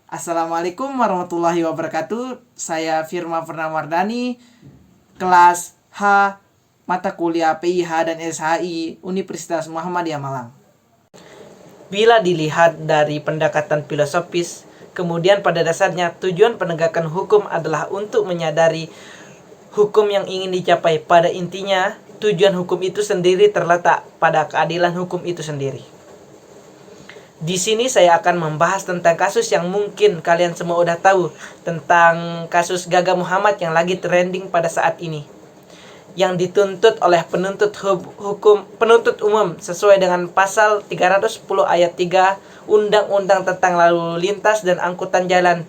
Assalamualaikum warahmatullahi wabarakatuh. Saya Firma Purnamardani, kelas H, mata kuliah PIH dan SHI Universitas Muhammadiyah Malang. Bila dilihat dari pendekatan filosofis, kemudian pada dasarnya tujuan penegakan hukum adalah untuk menyadari hukum yang ingin dicapai. Pada intinya, tujuan hukum itu sendiri terletak pada keadilan hukum itu sendiri. Di sini saya akan membahas tentang kasus yang mungkin kalian semua udah tahu, tentang kasus Gaga Muhammad yang lagi trending pada saat ini, yang dituntut oleh penuntut umum sesuai dengan pasal 310 ayat 3 Undang-Undang tentang Lalu Lintas dan Angkutan Jalan,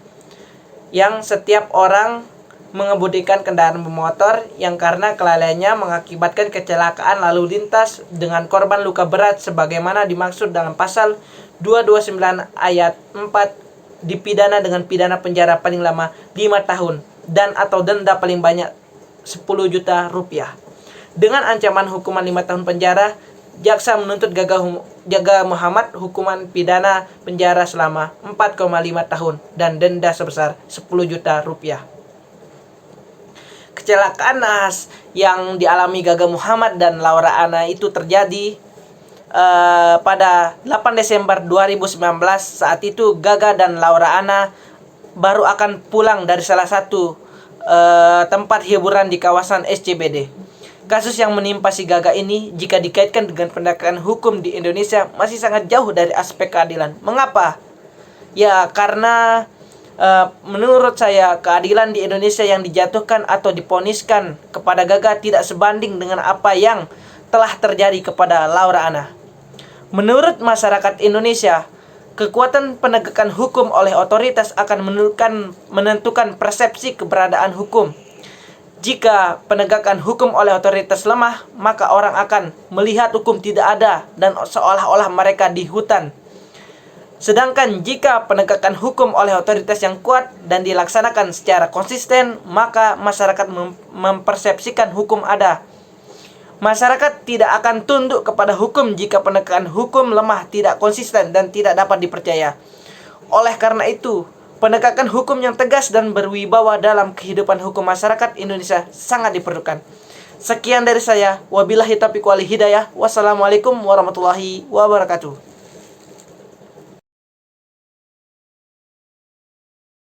yang setiap orang mengemudikan kendaraan bermotor yang karena kelalaiannya mengakibatkan kecelakaan lalu lintas dengan korban luka berat sebagaimana dimaksud dalam pasal 229 ayat 4 dipidana dengan pidana penjara paling lama 5 tahun dan atau denda paling banyak 10 juta rupiah. Dengan ancaman hukuman 5 tahun penjara, jaksa menuntut Gaga Muhammad hukuman pidana penjara selama 4,5 tahun dan denda sebesar 10 juta rupiah. Kecelakaan naas yang dialami Gaga Muhammad dan Laura Anna itu terjadi pada 8 Desember 2019. Saat itu Gaga dan Laura Anna baru akan pulang dari salah satu tempat hiburan di kawasan SCBD. Kasus yang menimpa si Gaga ini jika dikaitkan dengan penegakan hukum di Indonesia masih sangat jauh dari aspek keadilan. Mengapa? Ya karena menurut saya keadilan di Indonesia yang dijatuhkan atau diponiskan kepada Gaga tidak sebanding dengan apa yang telah terjadi kepada Laura Anna. Menurut masyarakat Indonesia, kekuatan penegakan hukum oleh otoritas akan menentukan persepsi keberadaan hukum. Jika penegakan hukum oleh otoritas lemah, maka orang akan melihat hukum tidak ada dan seolah-olah mereka di hutan. Sedangkan jika penegakan hukum oleh otoritas yang kuat dan dilaksanakan secara konsisten, maka masyarakat mempersepsikan hukum ada. Masyarakat tidak akan tunduk kepada hukum jika penegakan hukum lemah, tidak konsisten, dan tidak dapat dipercaya. Oleh karena itu, penegakan hukum yang tegas dan berwibawa dalam kehidupan hukum masyarakat Indonesia sangat diperlukan. Sekian dari saya. Wabillahi taufiq wal hidayah. Wassalamualaikum warahmatullahi wabarakatuh.